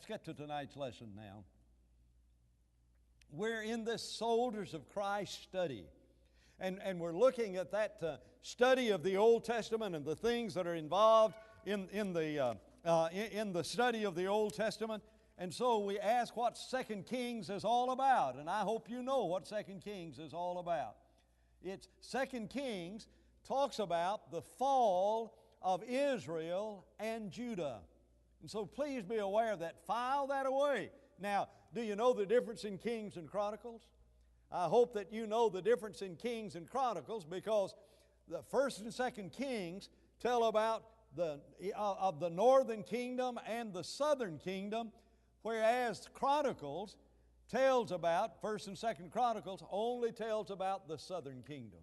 Let's get to tonight's lesson now. We're in this Soldiers of Christ study. And we're looking at that study of the Old Testament and the things that are involved in the study of the Old Testament. And so we ask what 2 Kings is all about. And I hope you know what 2 Kings is all about. It's 2 Kings talks about the fall of Israel and Judah. And so please be aware of that. File that away. Now, do you know the difference in Kings and Chronicles? I hope that you know the difference in Kings and Chronicles, because the 1st and 2nd Kings tell about of the northern kingdom and the southern kingdom, whereas Chronicles tells about, 1st and 2nd Chronicles only tells about the southern kingdom.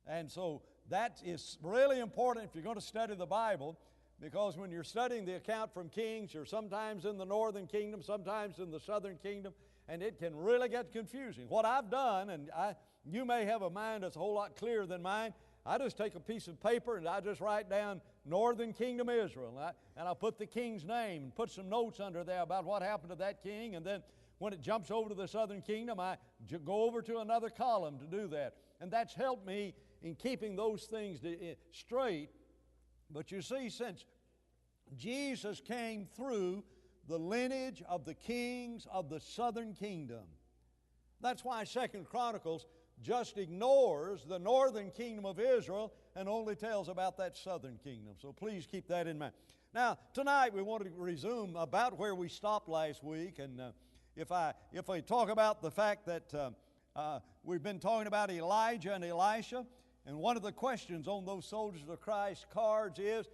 And so that is really important if you're going to study the Bible, because when you're studying the account from Kings, you're sometimes in the northern kingdom, sometimes in the southern kingdom, and it can really get confusing. What I've done, and you may have a mind that's a whole lot clearer than mine, I just take a piece of paper and I just write down Northern Kingdom Israel, and I put the king's name and put some notes under there about what happened to that king, and then when it jumps over to the southern kingdom, I go over to another column to do that. And that's helped me in keeping those things straight. But you see, since Jesus came through the lineage of the kings of the southern kingdom, that's why 2nd Chronicles just ignores the northern kingdom of Israel and only tells about that southern kingdom. So please keep that in mind. Now, tonight we want to resume about where we stopped last week. And if I talk about the fact that we've been talking about Elijah and Elisha, and one of the questions on those Soldiers of Christ cards is,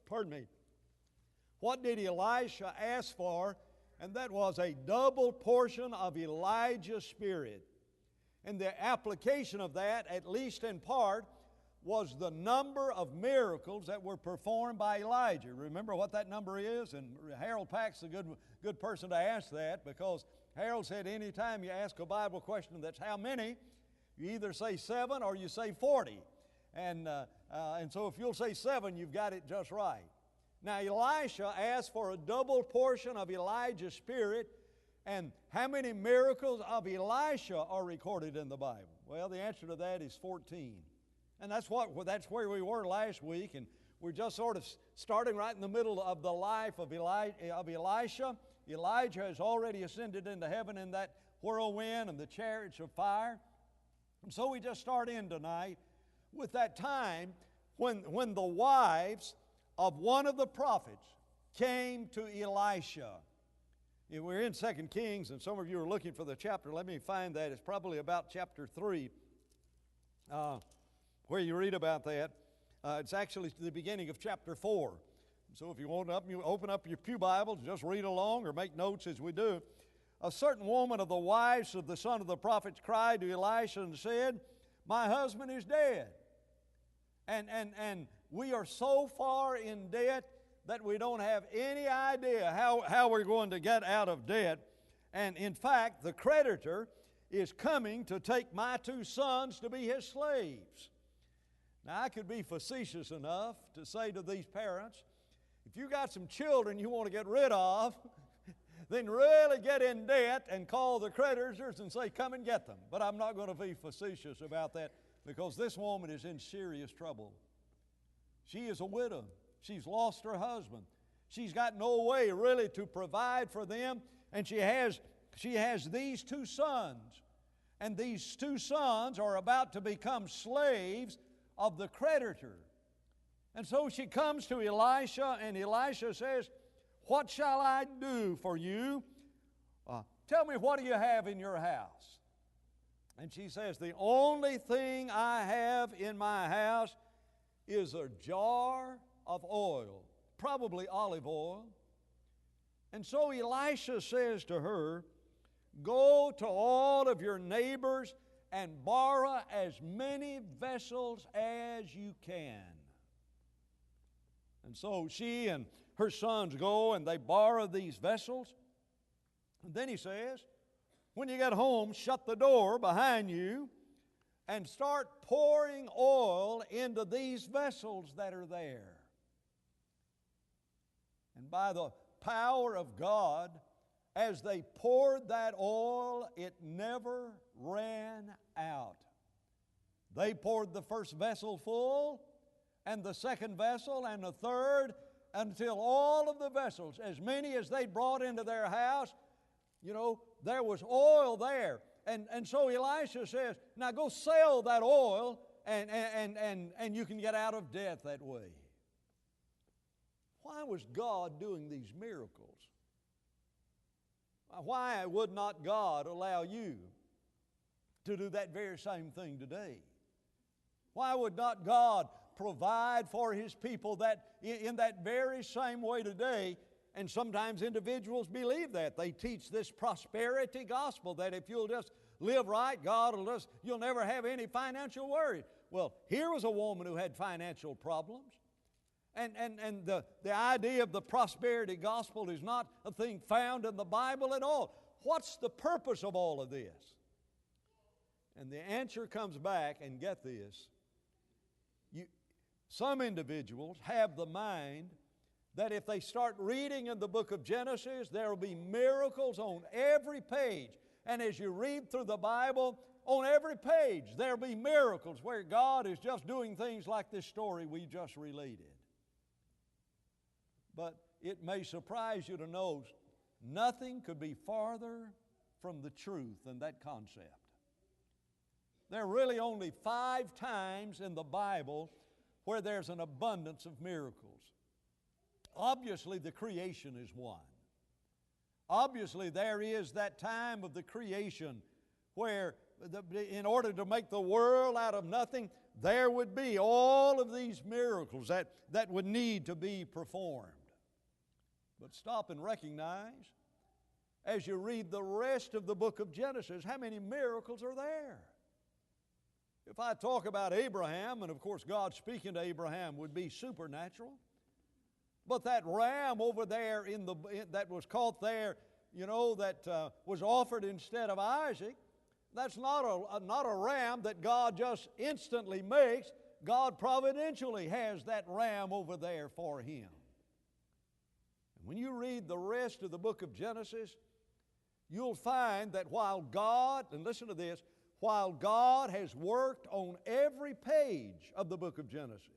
pardon me, what did Elisha ask for? And that was a double portion of Elijah's spirit. And the application of that, at least in part, was the number of miracles that were performed by Elijah. Remember what that number is? And Harold Pack's a good person to ask that, because Harold said anytime you ask a Bible question that's how many, you either say 7 or you say 40. And so if you'll say 7, you've got it just right. Now, Elisha asked for a double portion of Elijah's spirit. And how many miracles of Elisha are recorded in the Bible? Well, the answer to that is 14. And that's where we were last week. And we're just sort of starting right in the middle of the life of Elisha. Elijah has already ascended into heaven in that whirlwind and the chariots of fire. And so we just start in tonight with that time when the wives of one of the prophets came to Elisha. We're in 2 Kings, and some of you are looking for the chapter. Let me find that. It's probably about chapter 3 where you read about that. It's actually the beginning of chapter 4. So if you want to open up your pew Bibles, just read along or make notes as we do. A certain woman of the wives of the son of the prophets cried to Elisha and said, "My husband is dead. And we are so far in debt that we don't have any idea how we're going to get out of debt. And in fact, the creditor is coming to take my 2 sons to be his slaves." Now, I could be facetious enough to say to these parents, if you got some children you want to get rid of, then really get in debt and call the creditors and say, "Come and get them." But I'm not going to be facetious about that, because this woman is in serious trouble. She is a widow. She's lost her husband. She's got no way really to provide for them, and she has these 2 sons. And these 2 sons are about to become slaves of the creditor. And so she comes to Elisha, and Elisha says, "What shall I do for you? Tell me, what do you have in your house?" And she says, "The only thing I have in my house is a jar of oil," probably olive oil. And so Elisha says to her, "Go to all of your neighbors and borrow as many vessels as you can." And so she and her sons go and they borrow these vessels. And then he says, when you get home, shut the door behind you and start pouring oil into these vessels that are there. And by the power of God, as they poured that oil, it never ran out. They poured the first vessel full, and the second vessel, and the third, until all of the vessels, as many as they brought into their house, there was oil there. And so Elisha says, now go sell that oil, and you can get out of debt that way. Why was God doing these miracles? Why would not God allow you to do that very same thing today? Why would not God provide for His people that in that very same way today? And sometimes individuals believe that. They teach this prosperity gospel that if you'll just live right, you'll never have any financial worry. Well, here was a woman who had financial problems. And the idea of the prosperity gospel is not a thing found in the Bible at all. What's the purpose of all of this? And the answer comes back, and get this. Some individuals have the mind that if they start reading in the book of Genesis, there will be miracles on every page. And as you read through the Bible, on every page there will be miracles where God is just doing things like this story we just related. But it may surprise you to know nothing could be farther from the truth than that concept. There are really only 5 times in the Bible where there's an abundance of miracles. Obviously, the creation is one. Obviously, there is that time of the creation where in order to make the world out of nothing, there would be all of these miracles that would need to be performed. But stop and recognize, as you read the rest of the book of Genesis, how many miracles are there? If I talk about Abraham, and of course God speaking to Abraham would be supernatural, but that ram over there that was caught there, that was offered instead of Isaac, that's not a ram that God just instantly makes. God providentially has that ram over there for him. And when you read the rest of the book of Genesis, you'll find that while God, and listen to this, while God has worked on every page of the book of Genesis,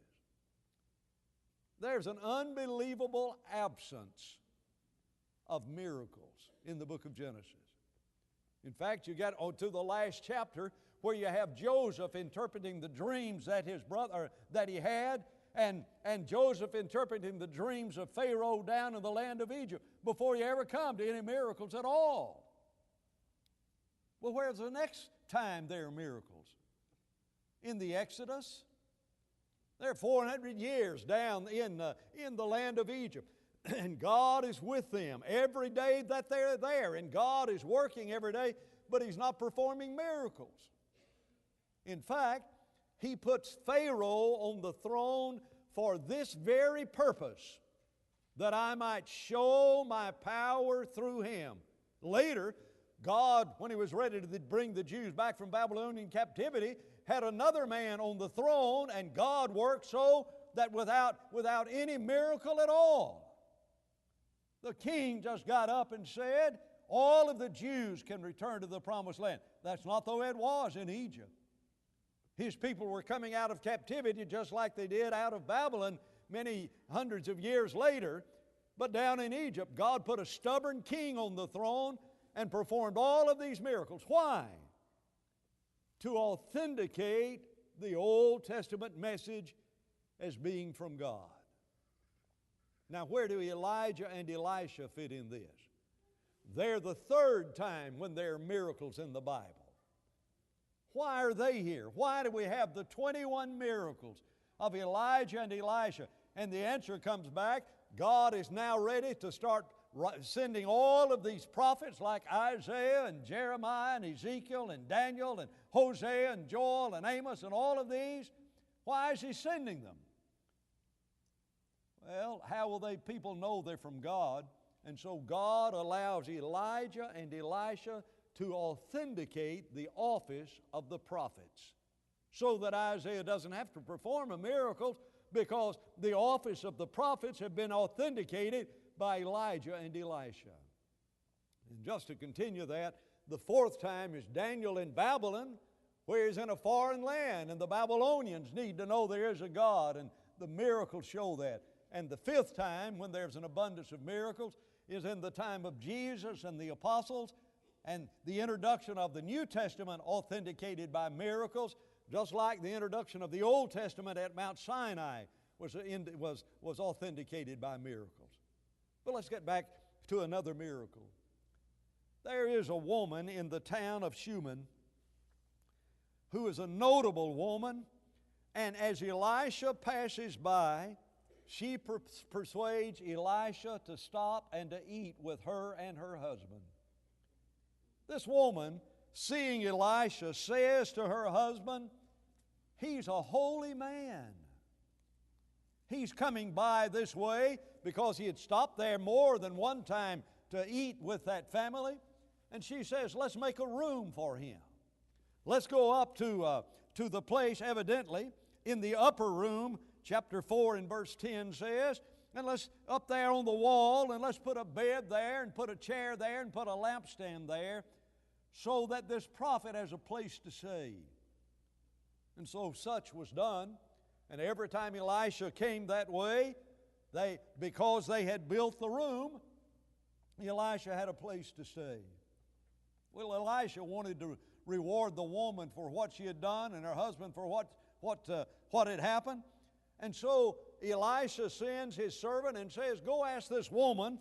there's an unbelievable absence of miracles in the book of Genesis. In fact, you get to the last chapter where you have Joseph interpreting the dreams that his brother that he had, and Joseph interpreting the dreams of Pharaoh down in the land of Egypt before you ever come to any miracles at all. Well, where's the next time there are miracles? In the Exodus. They're 400 years down in the land of Egypt. And God is with them every day that they're there. And God is working every day, but He's not performing miracles. In fact, He puts Pharaoh on the throne for this very purpose, that I might show my power through him. Later, God, when He was ready to bring the Jews back from Babylonian captivity, had another man on the throne, and God worked so that without any miracle at all, the king just got up and said, all of the Jews can return to the promised land. That's not the way it was in Egypt. His people were coming out of captivity just like they did out of Babylon many hundreds of years later. But down in Egypt, God put a stubborn king on the throne and performed all of these miracles. Why? To authenticate the Old Testament message as being from God. Now, where do Elijah and Elisha fit in this? They're the third time when there are miracles in the Bible. Why are they here? Why do we have the 21 miracles of Elijah and Elisha? And the answer comes back, God is now ready to start sending all of these prophets like Isaiah and Jeremiah and Ezekiel and Daniel and Hosea and Joel and Amos and all of these. Why is He sending them? Well, how will people know they're from God? And so God allows Elijah and Elisha to authenticate the office of the prophets, so that Isaiah doesn't have to perform a miracle, because the office of the prophets have been authenticated by Elijah and Elisha. And just to continue that, the fourth time is Daniel in Babylon, where he's in a foreign land, and the Babylonians need to know there is a God, and the miracles show that. And the fifth time, when there's an abundance of miracles, is in the time of Jesus and the apostles, and the introduction of the New Testament authenticated by miracles, just like the introduction of the Old Testament at Mount Sinai was authenticated by miracles. But let's get back to another miracle. There is a woman in the town of Shunem who is a notable woman, and as Elisha passes by, she persuades Elisha to stop and to eat with her and her husband. This woman, seeing Elisha, says to her husband, "He's a holy man. He's coming by this way," because he had stopped there more than one time to eat with that family. And she says, "Let's make a room for him. Let's go up to the place, evidently, in the upper room." Chapter 4 and verse 10 says, "And let's up there on the wall, and let's put a bed there, and put a chair there, and put a lampstand there, so that this prophet has a place to stay." And so such was done. And every time Elisha came that way, because they had built the room, Elisha had a place to stay. Well, Elisha wanted to reward the woman for what she had done, and her husband for what had happened. And so Elisha sends his servant and says, "Go ask this woman,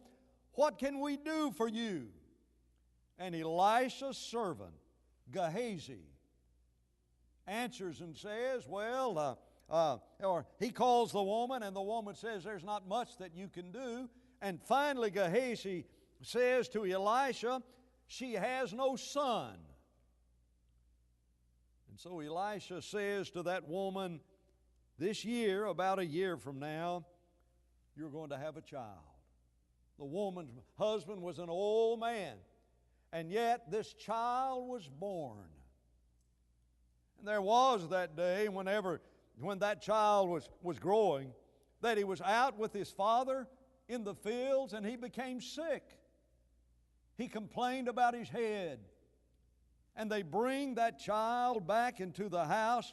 what can we do for you?" And Elisha's servant, Gehazi, answers and says, or he calls the woman, and the woman says, "There's not much that you can do." And finally Gehazi says to Elisha, "She has no son." And so Elisha says to that woman, "This year, about a year from now, you're going to have a child." The woman's husband was an old man, and yet this child was born. And there was that day when that child was growing, that he was out with his father in the fields, and he became sick. He complained about his head. And they bring that child back into the house.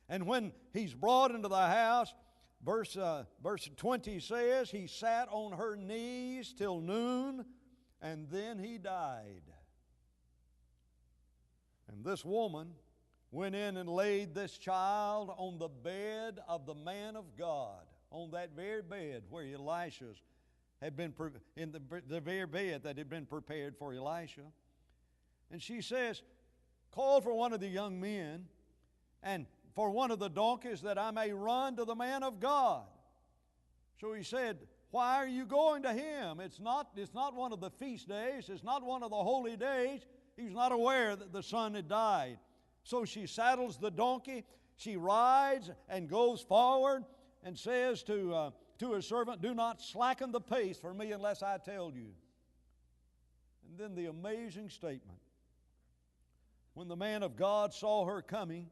And when he's brought into the house, verse 20 says, he sat on her knees till noon, and then he died. And this woman went in and laid this child on the bed of the man of God, on that very bed where Elisha's had been, in the very bed that had been prepared for Elisha. And she says, "Call for one of the young men and for one of the donkeys, that I may run to the man of God." So he said, "Why are you going to him? It's not one of the feast days. It's not one of the holy days." He was not aware that the son had died. So she saddles the donkey. She rides and goes forward and says to his servant, "Do not slacken the pace for me unless I tell you." And then the amazing statement. When the man of God saw her coming,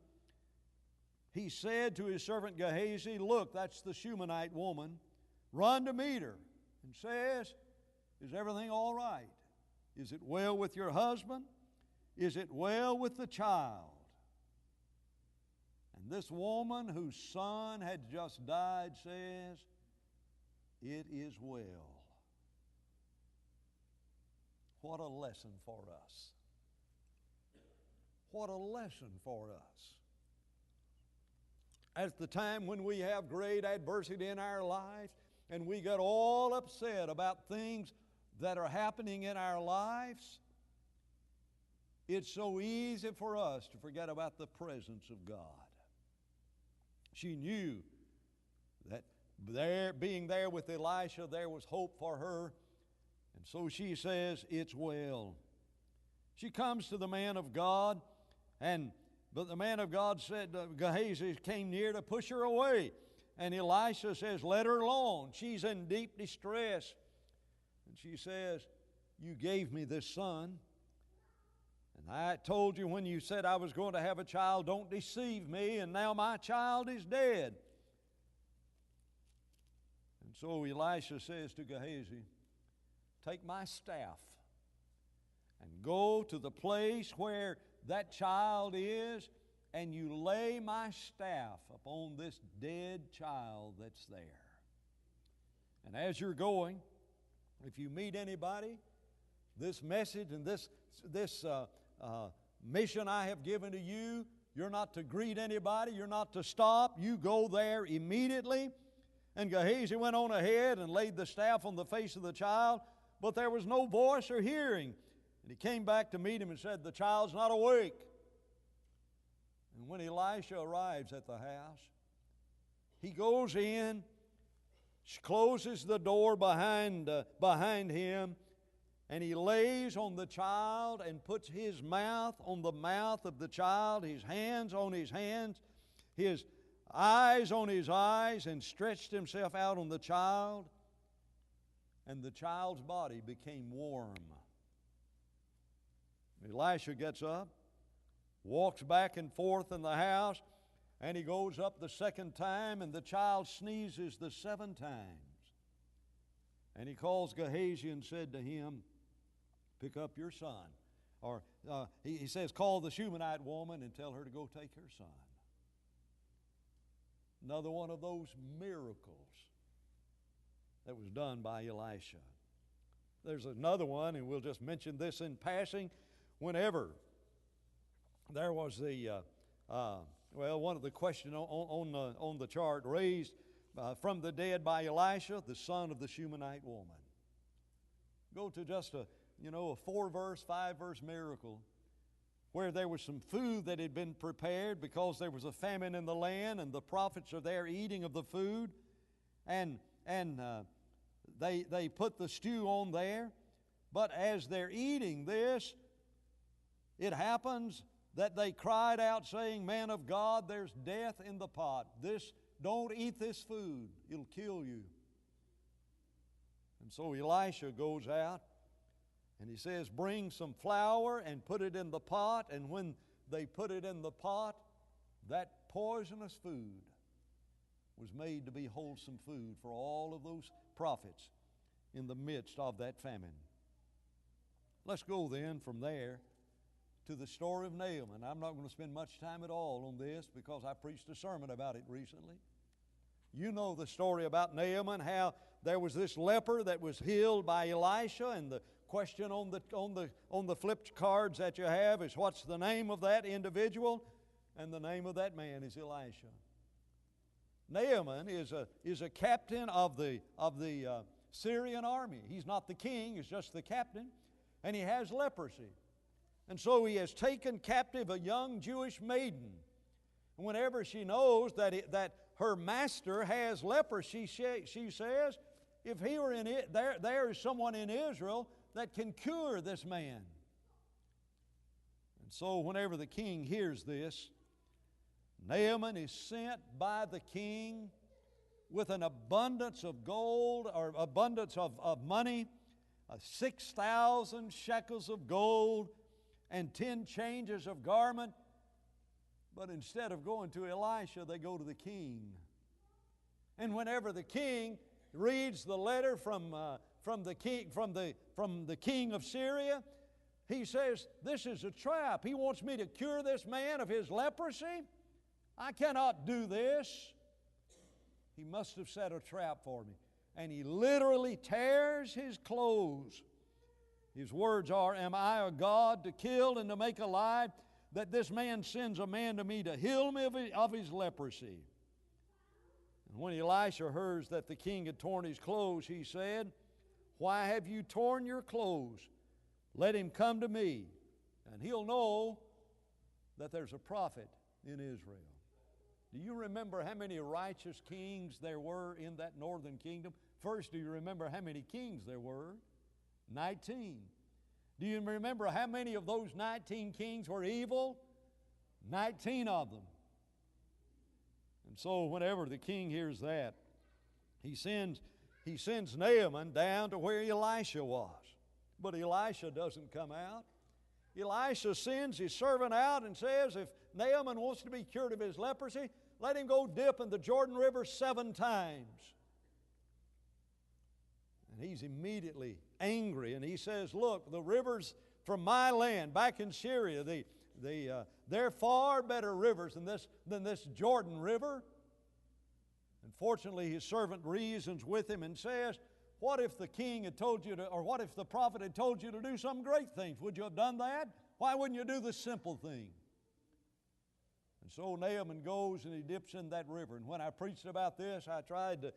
he said to his servant Gehazi, "Look, that's the Shunammite woman. Run to meet her." And says, "Is everything all right? Is it well with your husband? Is it well with the child?" And this woman whose son had just died says, "It is well." What a lesson for us. What a lesson for us. At the time when we have great adversity in our lives and we get all upset about things that are happening in our lives, it's so easy for us to forget about the presence of God. She knew that being there with Elisha, there was hope for her. And so she says, "It's well." She comes to the man of God, but the man of God said, Gehazi came near to push her away. And Elisha says, "Let her alone. She's in deep distress." And she says, "You gave me this son. And I told you when you said I was going to have a child, don't deceive me. And now my child is dead." And So Elisha says to Gehazi, take my staff and go to the place where that child is, and you lay my staff upon this dead child that's there. And as you're going, if you meet anybody, this message and this mission I have given to you, you're not to greet anybody, you're not to stop. You go there immediately. And Gehazi went on ahead and laid the staff on the face of the child, but there was no voice or hearing. And he came back to meet him and said, the child's not awake. And when Elisha arrives at the house, he goes in, closes the door behind him, and he lays on the child and puts his mouth on the mouth of the child, his hands on his hands, his eyes on his eyes, and stretched himself out on the child, and the child's body became warm. Elisha gets up, walks back and forth in the house, and he goes up the second time, and the child sneezes the 7 times. And he calls Gehazi and said to him, pick up your son. Or he says, call the Shunammite woman and tell her to go take her son. Another one of those miracles that was done by Elisha. There's another one, and we'll just mention this in passing. Whenever there was one of the questions on the chart raised from the dead by Elisha, the son of the Shunammite woman. Go to just a 4-verse, 5-verse miracle where there was some food that had been prepared because there was a famine in the land, and the prophets are there eating of the food, and they put the stew on there. But as they're eating this, it happens that they cried out saying, man of God, there's death in the pot. Don't eat this food. It'll kill you. And so Elisha goes out and he says, bring some flour and put it in the pot. And when they put it in the pot, that poisonous food was made to be wholesome food for all of those prophets in the midst of that famine. Let's go then from there to the story of Naaman. I'm not going to spend much time at all on this because I preached a sermon about it recently. You know the story about Naaman, how there was this leper that was healed by Elisha, and the question on the flipped cards that you have is, what's the name of that individual? And the name of that man is Elisha. Naaman is a captain of the Syrian army. He's not the king, he's just the captain, and he has leprosy. And so he has taken captive a young Jewish maiden. And whenever she knows that her master has leprosy, she says, if he were in it, there is someone in Israel that can cure this man. And so whenever the king hears this, Naaman is sent by the king with an abundance of gold, or abundance of money, 6,000 shekels of gold, and 10 changes of garment. But instead of going to Elisha, they go to the king. And whenever the king reads the letter from the king of Syria, he says, this is a trap. He wants me to cure this man of his leprosy. I cannot do this. He must have set a trap for me. And he literally tears his clothes. His words are, am I a God to kill and to make alive, that this man sends a man to me to heal me of his leprosy? And when Elisha heard that the king had torn his clothes, he said, why have you torn your clothes? Let him come to me, and he'll know that there's a prophet in Israel. Do you remember how many righteous kings there were in that northern kingdom? First, do you remember how many kings there were? 19. Do you remember how many of those 19 kings were evil? 19 of them. And so whenever the king hears that, he sends Naaman down to where Elisha was. But Elisha doesn't come out. Elisha sends his servant out and says, if Naaman wants to be cured of his leprosy, let him go dip in the Jordan River 7 times. And he's immediately angry, and he says, look, the rivers from my land back in Syria, they're far better rivers than this Jordan River. And fortunately, his servant reasons with him and says, what if the king had told you to, or what if the prophet had told you to do some great things? Would you have done that? Why wouldn't you do the simple thing? And so Naaman goes and he dips in that river. And when I preached about this, I tried to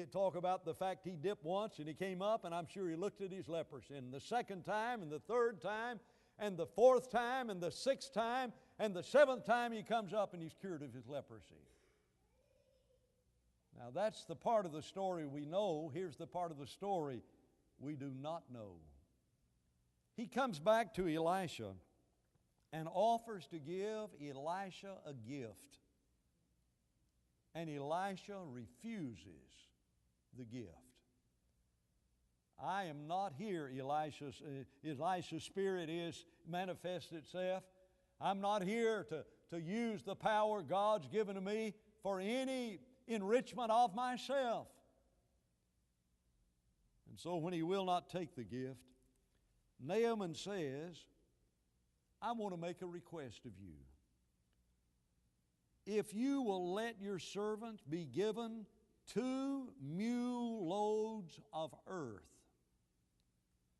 talk about the fact he dipped once and he came up, and I'm sure he looked at his leprosy. And the second time, and the third time, and the fourth time, and the sixth time, and the seventh time he comes up and he's cured of his leprosy. Now that's the part of the story we know. Here's the part of the story we do not know. He comes back to Elisha and offers to give Elisha a gift. And Elisha refuses the gift. I am not here, Elisha's spirit is manifest itself. I'm not here to use the power God's given to me for any enrichment of myself. And so when he will not take the gift, Naaman says, I want to make a request of you. If you will let your servant be given 2 mule loads of earth,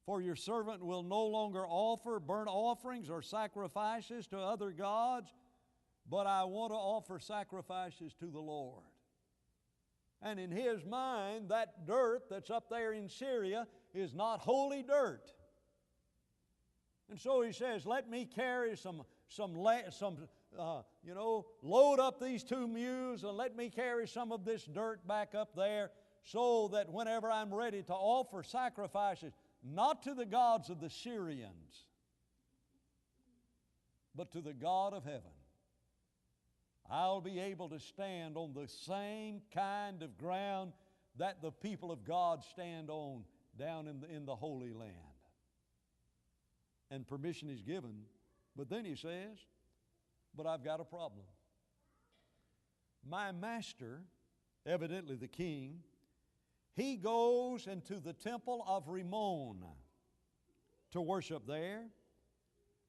for your servant will no longer offer burnt offerings or sacrifices to other gods, but I want to offer sacrifices to the Lord. And in his mind, that dirt that's up there in Syria is not holy dirt. And so he says, let me carry load up these 2 mules and let me carry some of this dirt back up there so that whenever I'm ready to offer sacrifices, not to the gods of the Syrians, but to the God of heaven, I'll be able to stand on the same kind of ground that the people of God stand on down in the Holy Land. And permission is given, but then he says, but I've got a problem. My master, evidently the king, he goes into the temple of Rimmon to worship there.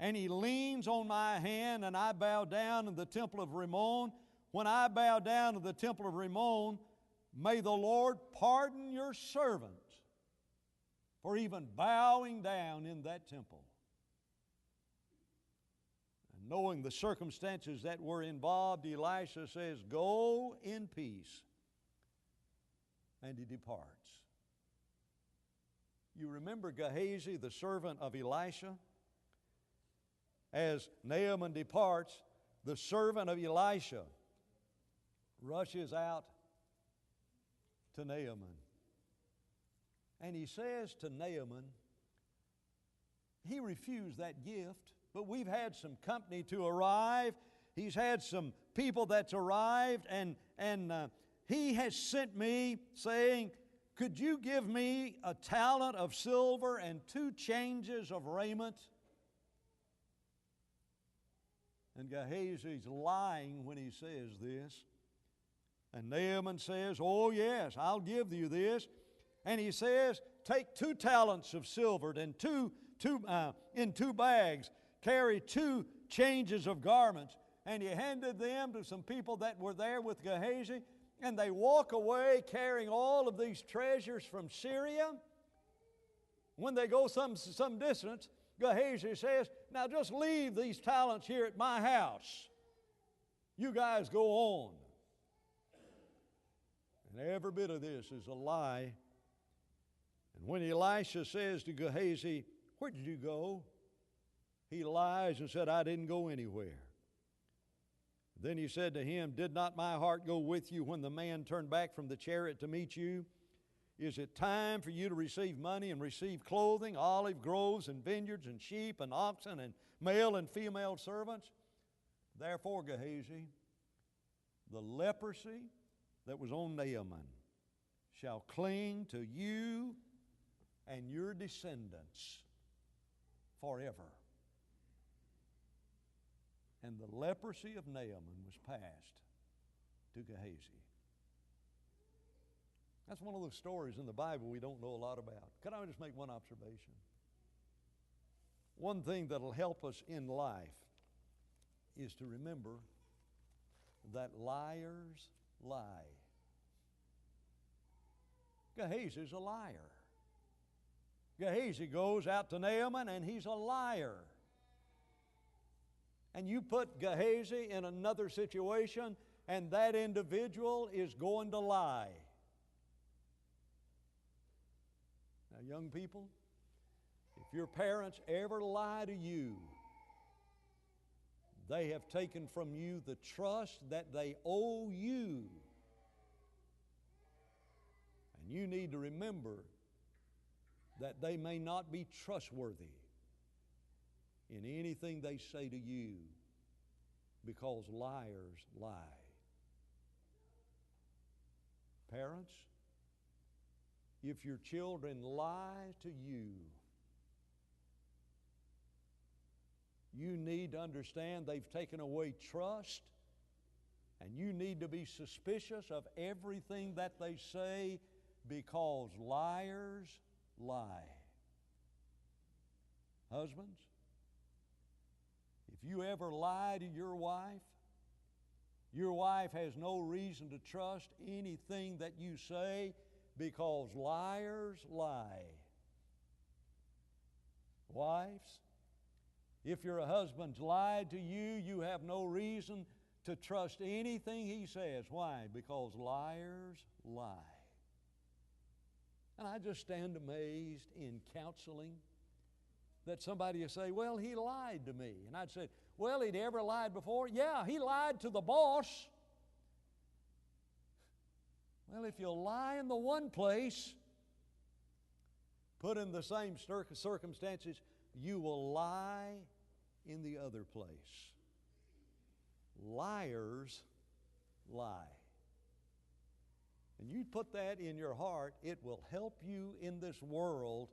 And he leans on my hand, and I bow down in the temple of Rimmon. When I bow down to the temple of Rimmon, may the Lord pardon your servant for even bowing down in that temple. And knowing the circumstances that were involved, Elisha says, go in peace. And he departs. You remember Gehazi, the servant of Elisha? As Naaman departs, the servant of Elisha rushes out to Naaman. And he says to Naaman, he refused that gift, but we've had some company to arrive. He's had some people that's arrived, and he has sent me saying, could you give me a talent of silver and 2 changes of raiment? And Gehazi's lying when he says this. And Naaman says, oh yes, I'll give you this. And he says, take 2 talents of silver and in 2 bags, carry 2 changes of garments. And he handed them to some people that were there with Gehazi. And they walk away carrying all of these treasures from Syria. When they go some distance, Gehazi says, now just leave these talents here at my house. You guys go on. And every bit of this is a lie. And when Elisha says to Gehazi, where did you go? He lies and said, I didn't go anywhere. Then he said to him, did not my heart go with you when the man turned back from the chariot to meet you? Is it time for you to receive money and receive clothing, olive groves and vineyards and sheep and oxen and male and female servants? Therefore, Gehazi, the leprosy that was on Naaman shall cling to you and your descendants forever. And the leprosy of Naaman was passed to Gehazi. That's one of those stories in the Bible we don't know a lot about. Can I just make one observation? One thing that'll help us in life is to remember that liars lie. Gehazi's a liar. Gehazi goes out to Naaman and he's a liar. And you put Gehazi in another situation and that individual is going to lie. Now, young people, if your parents ever lie to you, they have taken from you the trust that they owe you. And you need to remember that they may not be trustworthy in anything they say to you, because liars lie. Parents, if your children lie to you, you need to understand they've taken away trust, and you need to be suspicious of everything that they say, because liars lie. Husbands, if you ever lie to your wife has no reason to trust anything that you say, because liars lie. Wives, if your husband's lied to you, you have no reason to trust anything he says. Why? Because liars lie. And I just stand amazed in counseling that somebody will say, well, he lied to me. And I'd say, well, he'd ever lied before? Yeah, he lied to the boss. Well, if you lie in the one place, put in the same circumstances, you will lie in the other place. Liars lie. And you put that in your heart, it will help you in this world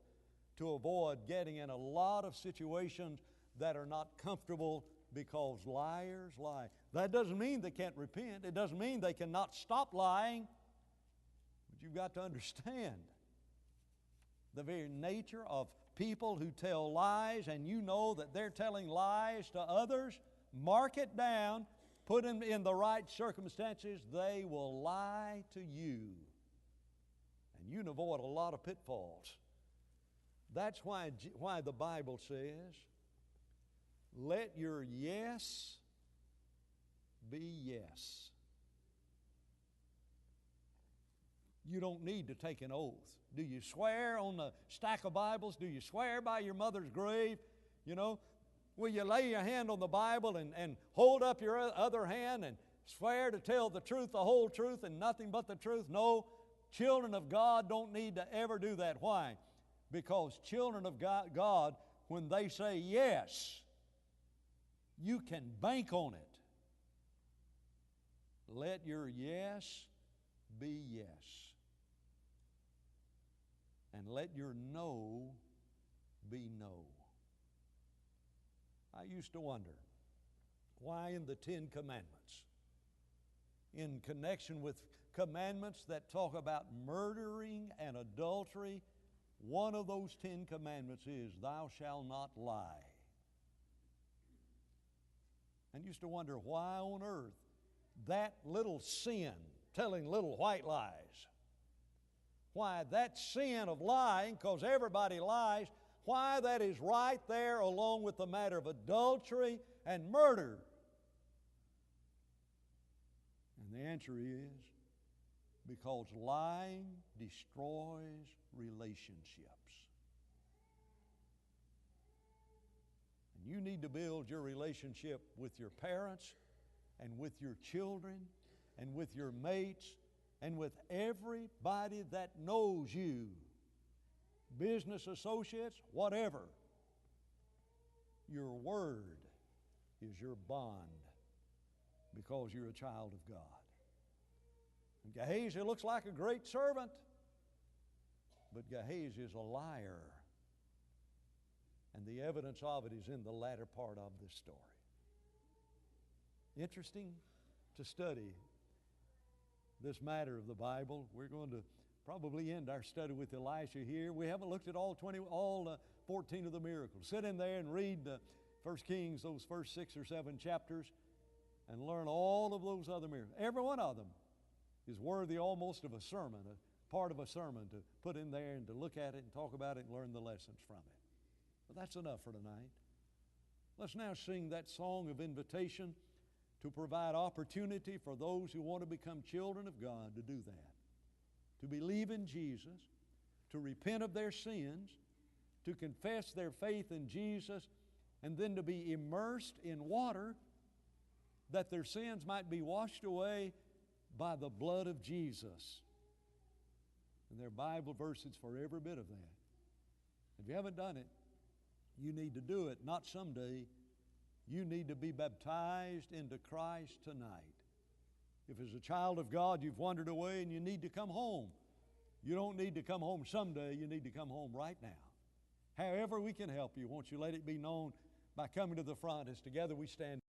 to avoid getting in a lot of situations that are not comfortable, because liars lie. That doesn't mean they can't repent. It doesn't mean they cannot stop lying. But you've got to understand the very nature of people who tell lies, and you know that they're telling lies to others. Mark it down. Put them in the right circumstances. They will lie to you. And you can avoid a lot of pitfalls. That's why the Bible says, let your yes be yes. You don't need to take an oath. Do you swear on the stack of Bibles? Do you swear by your mother's grave? You know, will you lay your hand on the Bible and hold up your other hand and swear to tell the truth, the whole truth, and nothing but the truth? No, children of God don't need to ever do that. Why? Because children of God, when they say yes, you can bank on it. Let your yes be yes. And let your no be no. I used to wonder why in the Ten Commandments, in connection with commandments that talk about murdering and adultery, one of those 10 commandments is, thou shalt not lie. And used to wonder why on earth that little sin, telling little white lies, why that sin of lying, because everybody lies, why that is right there along with the matter of adultery and murder. And the answer is, because lying destroys relationships. And you need to build your relationship with your parents and with your children and with your mates and with everybody that knows you, business associates, whatever. Your word is your bond because you're a child of God. And Gehazi looks like a great servant, but Gehazi is a liar. And the evidence of it is in the latter part of this story. Interesting to study this matter of the Bible. We're going to probably end our study with Elisha here. We haven't looked at all 14 of the miracles. Sit in there and read 1 Kings, those first 6 or 7 chapters, and learn all of those other miracles. Every one of them is worthy almost of a sermon, a part of a sermon to put in there and to look at it and talk about it and learn the lessons from it. But that's enough for tonight. Let's now sing that song of invitation to provide opportunity for those who want to become children of God to do that, to believe in Jesus, to repent of their sins, to confess their faith in Jesus, and then to be immersed in water that their sins might be washed away by the blood of Jesus. And there are Bible verses for every bit of that. If you haven't done it, you need to do it, not someday. You need to be baptized into Christ tonight. If as a child of God you've wandered away and you need to come home, you don't need to come home someday, you need to come home right now. However we can help you, won't you let it be known by coming to the front as together we stand.